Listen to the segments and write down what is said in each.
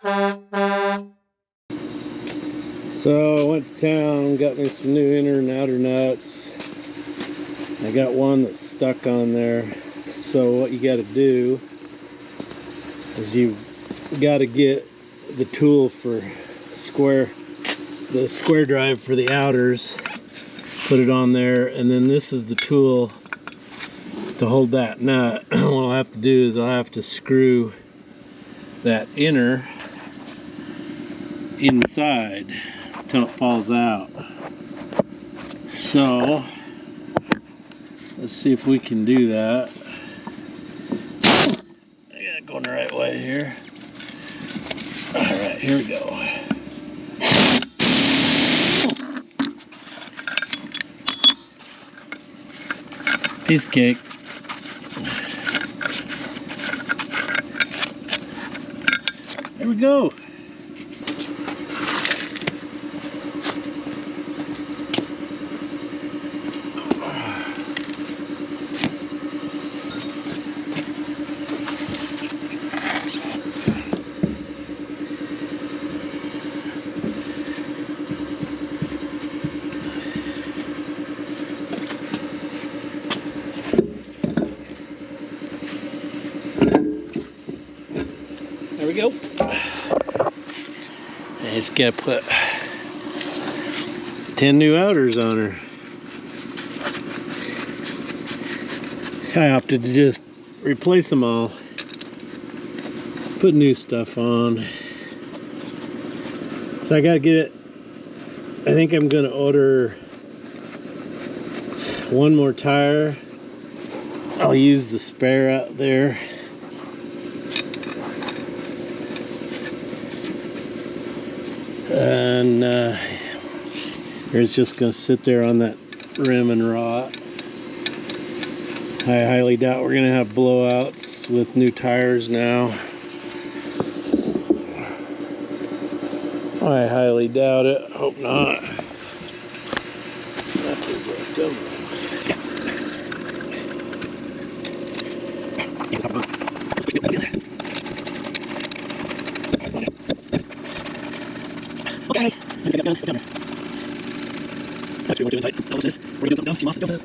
So I went to town, got me some new inner and outer nuts. I got one that's stuck on there. So what you got to do is you've got to get the tool for the square drive for the outers, put it on there, and then this is the tool to hold that nut. What I'll have to do is I'll have to screw that inner inside until it falls out. So let's see if we can do that. I got it going the right way here. Alright, here we go. Piece of cake. There we go. There we go. And it's gonna put 10 new outers on her. I opted to just replace them all, put new stuff on. So I gotta get it. I think I'm gonna order one more tire. I'll use the spare out there. And it's just gonna sit there on that rim and rot. I highly doubt we're gonna have blowouts with new tires now. I highly doubt it. Hope not. Okay. Actually, we're doing tight. We're gonna get something down. Keep off. Go ahead.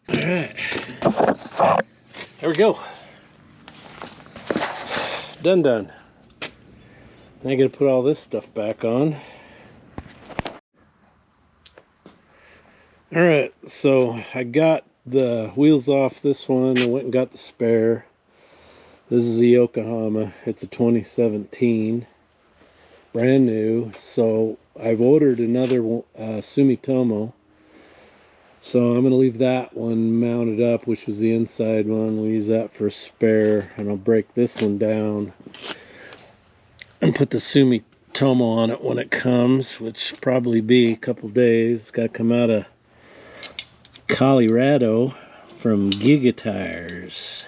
Alright, there we go. Done. Now I gotta put all this stuff back on. Alright, so I got the wheels off this one. I went and got the spare. This is a Yokohama. It's a 2017. Brand new. So I've ordered another Sumitomo. So I'm going to leave that one mounted up, which was the inside one. We'll use that for a spare, and I'll break this one down and put the Sumitomo on it when it comes, which will probably be a couple days. It's got to come out of Colorado from Giga Tires.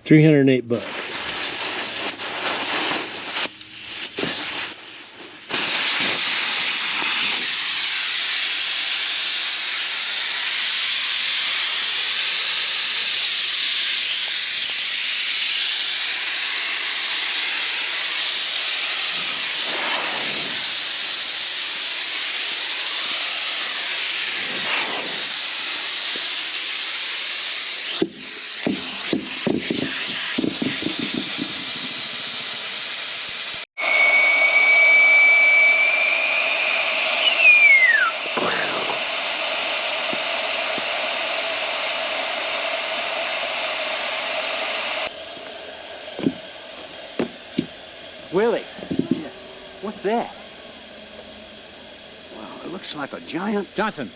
$308. Willie. Yeah. What's that? Wow, it looks like a giant... Johnson.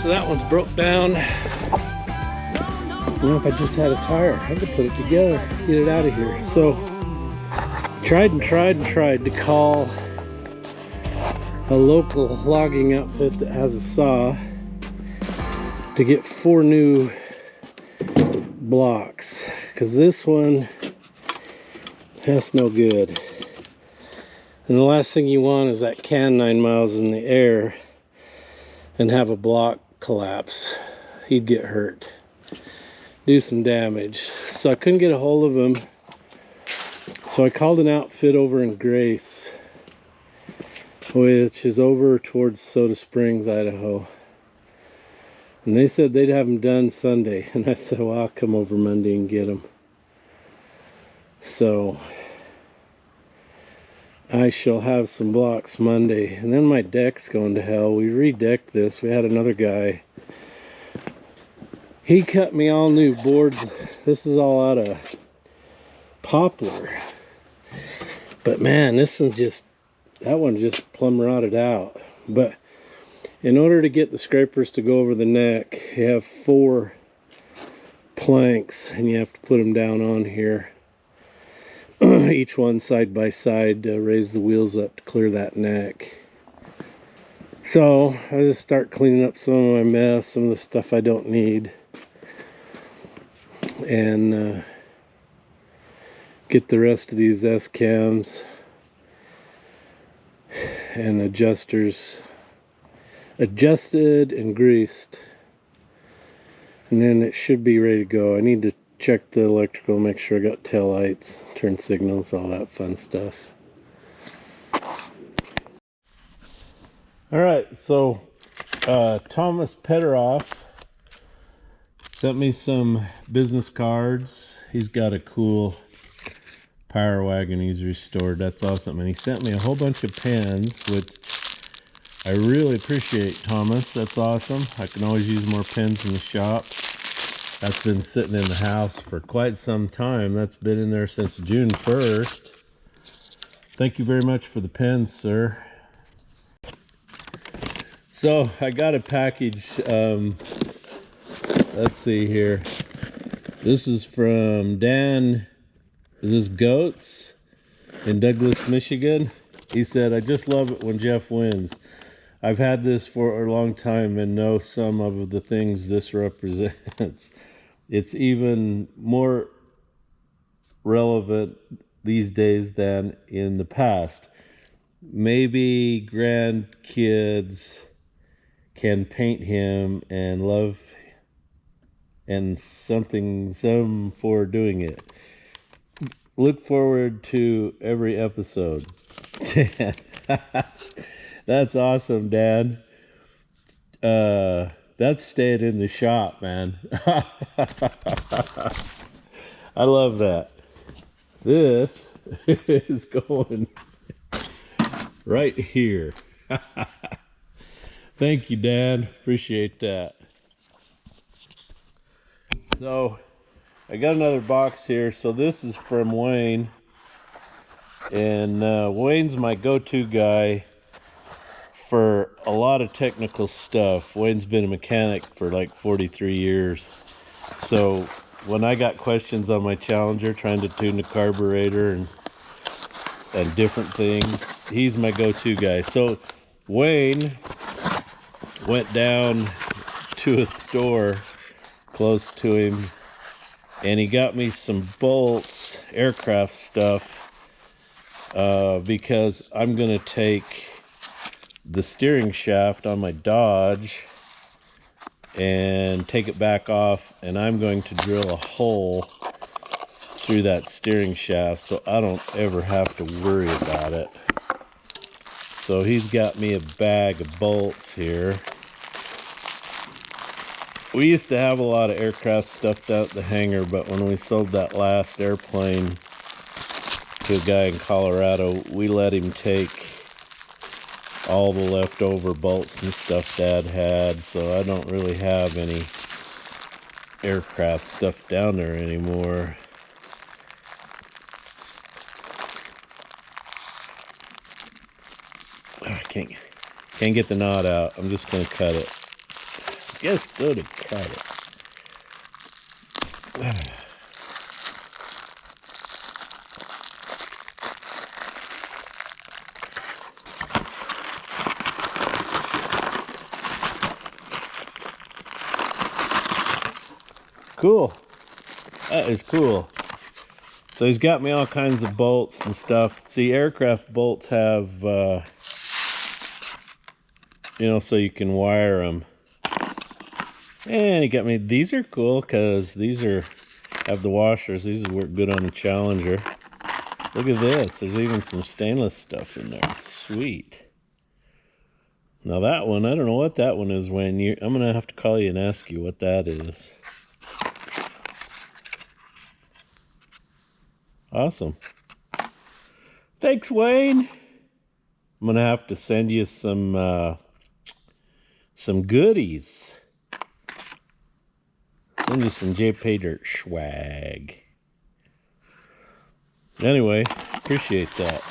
So that one's broke down. You know, if I just had a tire, I could put it together, get it out of here. So, tried to call a local logging outfit that has a saw to get 4 new blocks, because this one, that's no good. And the last thing you want is that can 9 miles in the air and have a block collapse. He'd get hurt, do some damage. So I couldn't get a hold of him. So I called an outfit over in Grace, which is over towards Soda Springs, Idaho. And they said they'd have them done Sunday. And I said, well, I'll come over Monday and get them. So I shall have some blocks Monday. And then my deck's going to hell. We redecked this. We had another guy He cut me all new boards. This is all out of poplar. But man, this one's just, that one just plumb rotted out. But in order to get the scrapers to go over the neck, you have 4 planks and you have to put them down on here. Each one side by side to raise the wheels up to clear that neck. So I just start cleaning up some of my mess, some of the stuff I don't need. And get the rest of these S-cams and adjusters adjusted and greased, and then it should be ready to go. I need to check the electrical, make sure I got tail lights, turn signals, all that fun stuff. Alright, so Thomas Petteroff sent me some business cards. He's got a cool power wagon he's restored. That's awesome. And he sent me a whole bunch of pens, which I really appreciate, Thomas. That's awesome. I can always use more pens in the shop. That's been sitting in the house for quite some time. That's been in there since June 1st. Thank you very much for the pens, sir. So I got a package. Let's see here. This is from Dan. This Goats in Douglas, Michigan. He said, I just love it when Jeff wins. I've had this for a long time and know some of the things this represents. It's even more relevant these days than in the past. Maybe grandkids can paint him and love and some for doing it. Look forward to every episode. That's awesome, Dan. That's staying in the shop, man. I love that. This is going right here. Thank you, Dan. Appreciate that. So I got another box here. So this is from Wayne. And Wayne's my go-to guy for a lot of technical stuff. Wayne's been a mechanic for like 43 years. So when I got questions on my Challenger, trying to tune the carburetor and different things, he's my go-to guy. So Wayne went down to a store close to him and he got me some bolts, aircraft stuff, because I'm gonna take the steering shaft on my Dodge and take it back off, and I'm going to drill a hole through that steering shaft so I don't ever have to worry about it. So he's got me a bag of bolts here. We used to have a lot of aircraft stuffed out the hangar, but when we sold that last airplane to a guy in Colorado, we let him take all the leftover bolts and stuff Dad had, so I don't really have any aircraft stuff down there anymore. I can't get the knot out. I'm just gonna cut it. Just go to cut it. Cool. That is cool. So he's got me all kinds of bolts and stuff. See, aircraft bolts have, you know, so you can wire them. And he got me, these are cool because these have the washers. These work good on the Challenger. Look at this. There's even some stainless stuff in there. Sweet. Now that one, I don't know what that one is, Wayne. I'm going to have to call you and ask you what that is. Awesome. Thanks, Wayne. I'm going to have to send you some goodies. Send you some Jpaydirt swag. Anyway, appreciate that.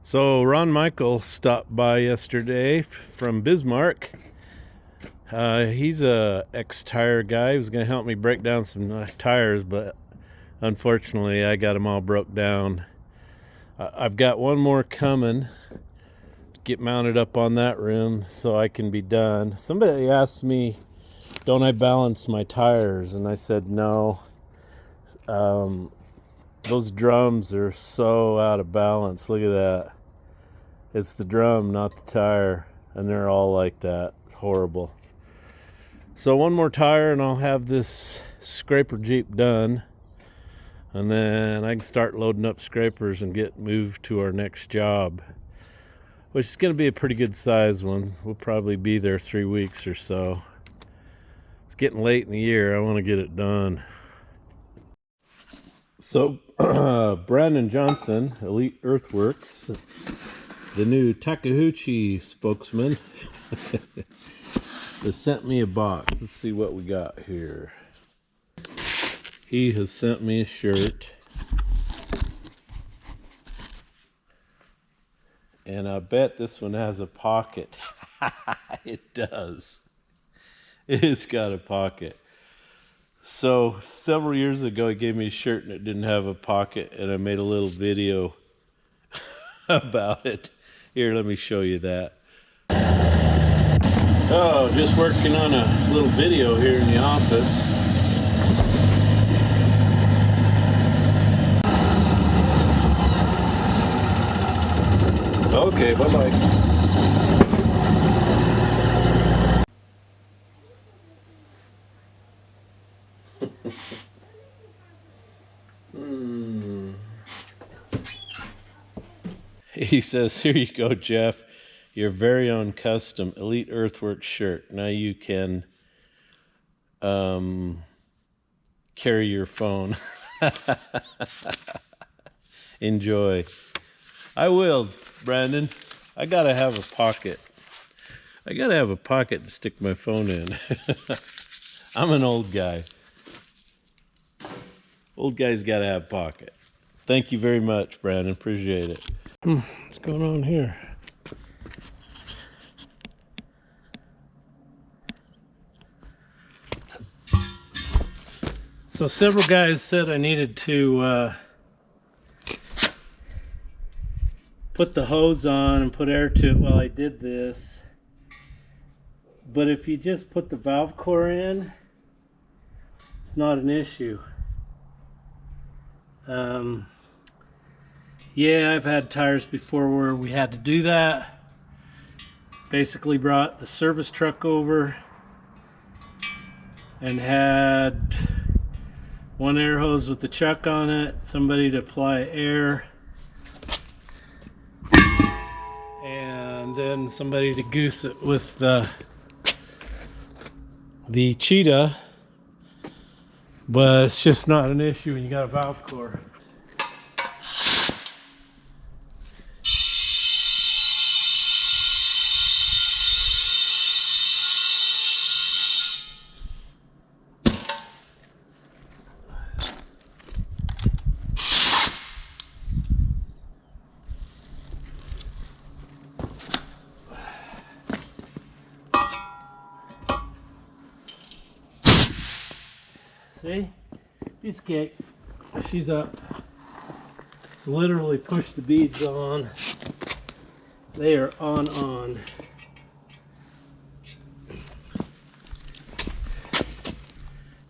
So Ron Michael stopped by yesterday from Bismarck. He's a ex-tire guy. He was going to help me break down some tires, but unfortunately I got them all broke down. I've got one more coming to get mounted up on that rim so I can be done. Somebody asked me, don't I balance my tires? And I said no. Those drums are so out of balance. Look at that. It's the drum, not the tire. And they're all like that. It's horrible. So one more tire and I'll have this scraper Jeep done. And then I can start loading up scrapers and get moved to our next job, which is going to be a pretty good size one. We'll probably be there 3 weeks or so. It's getting late in the year. I want to get it done. So Brandon Johnson, Elite Earthworks, the new Takeuchi spokesman, has sent me a box. Let's see what we got here. He has sent me a shirt. And I bet this one has a pocket. It does. It's got a pocket. So several years ago, he gave me a shirt and it didn't have a pocket, and I made a little video about it. Here, let me show you that. Oh, just working on a little video here in the office. Okay, bye-bye. He says, here you go, Jeff. Your very own custom Elite Earthworks shirt. Now you can carry your phone. Enjoy. I will, Brandon. I gotta have a pocket. I gotta have a pocket to stick my phone in. I'm an old guy. Old guys gotta have pockets. Thank you very much, Brandon. Appreciate it. What's going on here? So several guys said I needed to put the hose on and put air to it while I did this. But if you just put the valve core in, it's not an issue. Yeah, I've had tires before where we had to do that. Basically brought the service truck over and had one air hose with the chuck on it, somebody to apply air, and then somebody to goose it with the Cheetah. But it's just not an issue when you got a valve core. See? This cake, she's up. Literally push the beads on. They are on.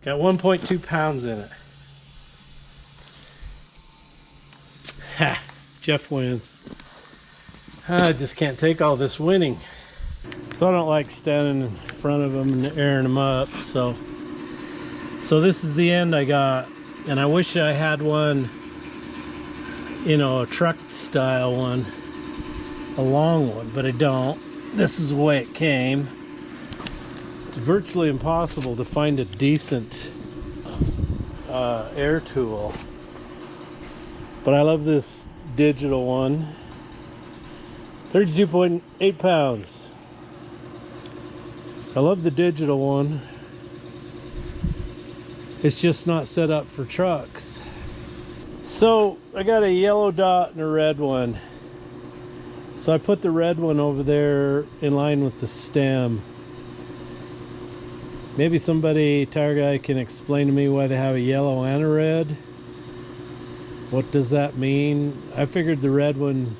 Got 1.2 pounds in it. Ha! Jeff wins. I just can't take all this winning. So I don't like standing in front of them and airing them up, so this is the end I got, and I wish I had one, you know, a truck style one, a long one, but I don't. This is the way it came. It's virtually impossible to find a decent air tool, but I love this digital one. 32.8 pounds. I love the digital one. It's just not set up for trucks. So I got a yellow dot and a red one. So I put the red one over there in line with the stem. Maybe somebody, tire guy, can explain to me why they have a yellow and a red. What does that mean? I figured the red one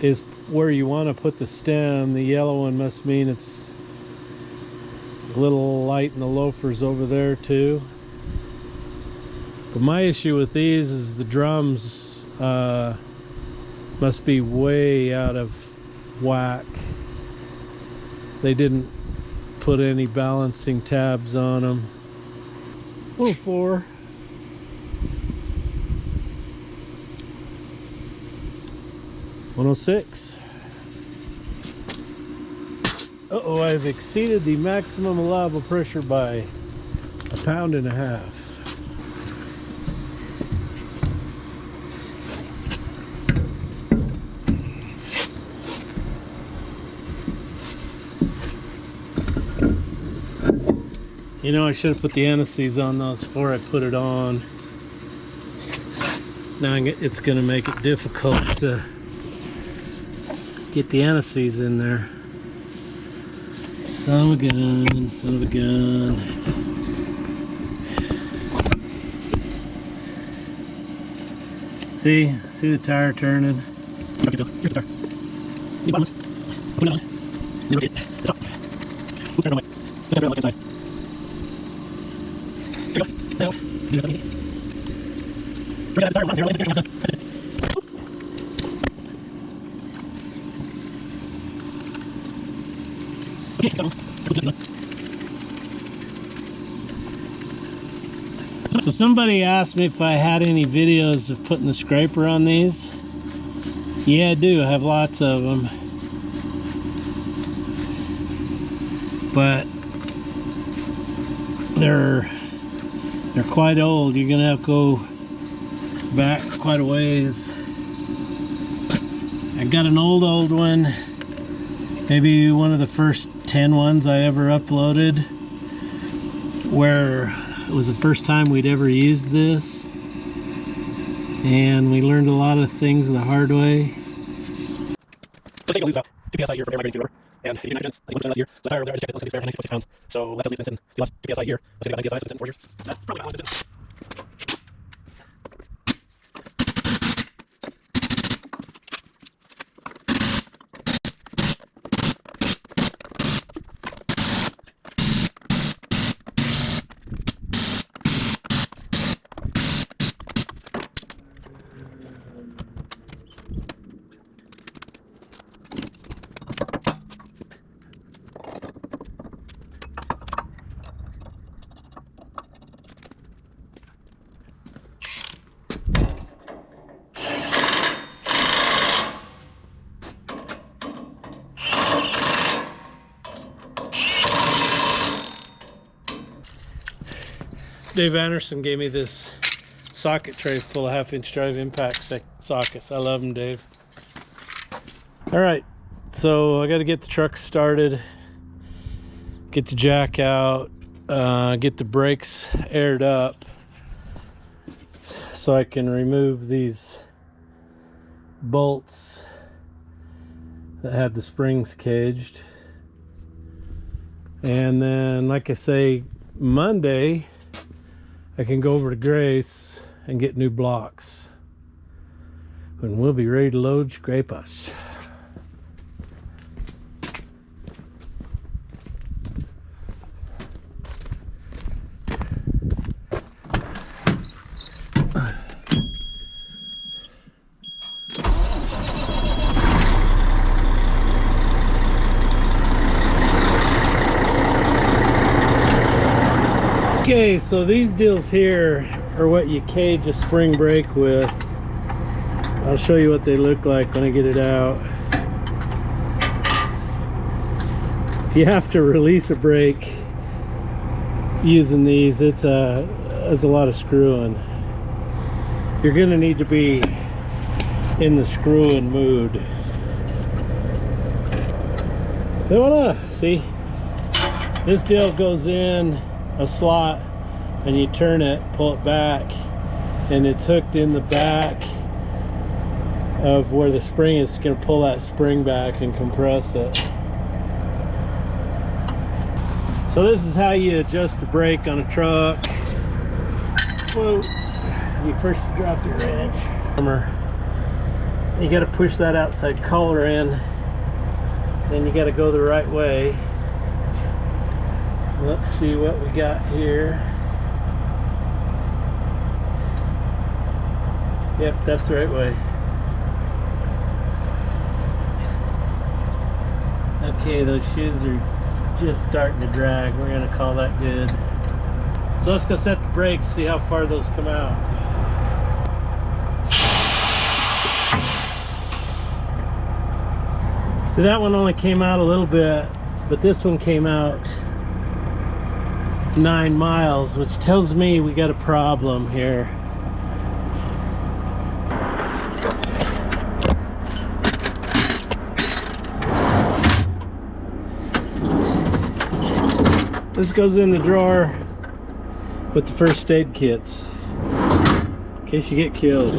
is where you want to put the stem. The yellow one must mean it's a little light in the loafers over there too. But my issue with these is the drums must be way out of whack. They didn't put any balancing tabs on them. 104. $106. Uh-oh, I've exceeded the maximum allowable pressure by 1.5 pounds. You know, I should have put the anti-seize on those before I put it on. Now it's going to make it difficult to get the anti-seize in there. Son of a gun, son of a gun. See the tire turning. So somebody asked me if I had any videos of putting the scraper on these. Yeah, I do. I have lots of them. But they're quite old. You're gonna have to go back quite a ways. I got an old one. Maybe one of the first 10 ones I ever uploaded, where it was the first time we'd ever used this. And we learned a lot of things the hard way. So take a lose about 2 psi a year from air migrating to over. And if you do negligence, I think 1% last year. So the tire over there, I just checked it, looks like it's spare, 96 pounds. So that tells me it's been sitting, if you lost 2 psi a year, let's say about 9 psi, so it's in 4 years. That's probably about how long it's been. Dave Anderson gave me this socket tray full of 1/2 inch drive impact sockets. I love them, Dave. All right, so I got to get the truck started, get the jack out, get the brakes aired up so I can remove these bolts that have the springs caged. And then, like I say, Monday I can go over to Grace and get new blocks when we'll be ready to load scrapers. Okay, so these deals here are what you cage a spring brake with. I'll show you what they look like when I get it out. If you have to release a brake using these, there's a lot of screwing. You're gonna need to be in the screwing mood. Voila! See, this deal goes in a slot and you turn it, pull it back, and it's hooked in the back of where the spring is. Going to pull that spring back and compress it. So this is how you adjust the brake on a truck. Whoa. You first drop your wrench. You got to push that outside collar in, then you got to go the right way. Let's see what we got here. Yep, that's the right way. Okay, those shoes are just starting to drag. We're gonna call that good. So let's go set the brakes, see how far those come out. So that one only came out a little bit, but this one came out 9 miles, which tells me we got a problem here. This goes in the drawer with the first aid kits in case you get killed.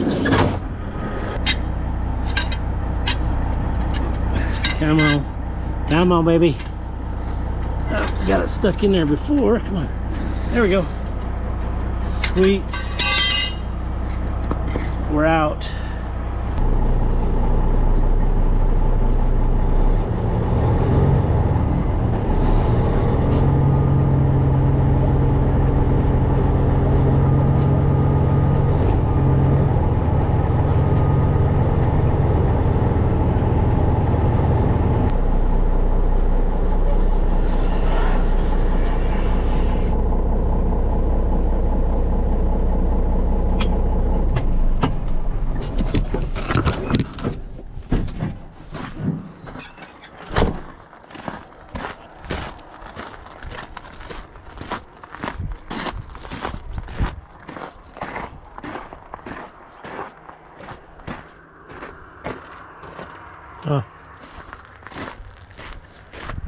Come on, come on, baby. Oh, got it stuck in there before. Come on, there we go. Sweet, we're out.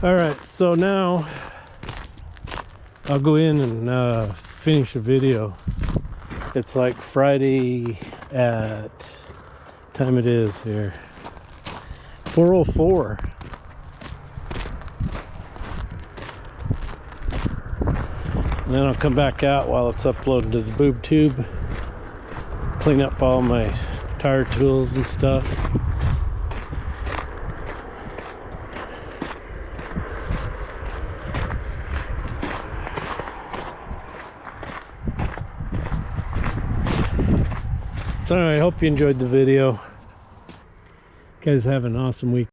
All right, so now I'll go in and finish the video. It's like Friday at, time it is here, 4:04. And then I'll come back out while it's uploading to the boob tube, clean up all my tire tools and stuff. So anyway, I hope you enjoyed the video. You guys have an awesome week.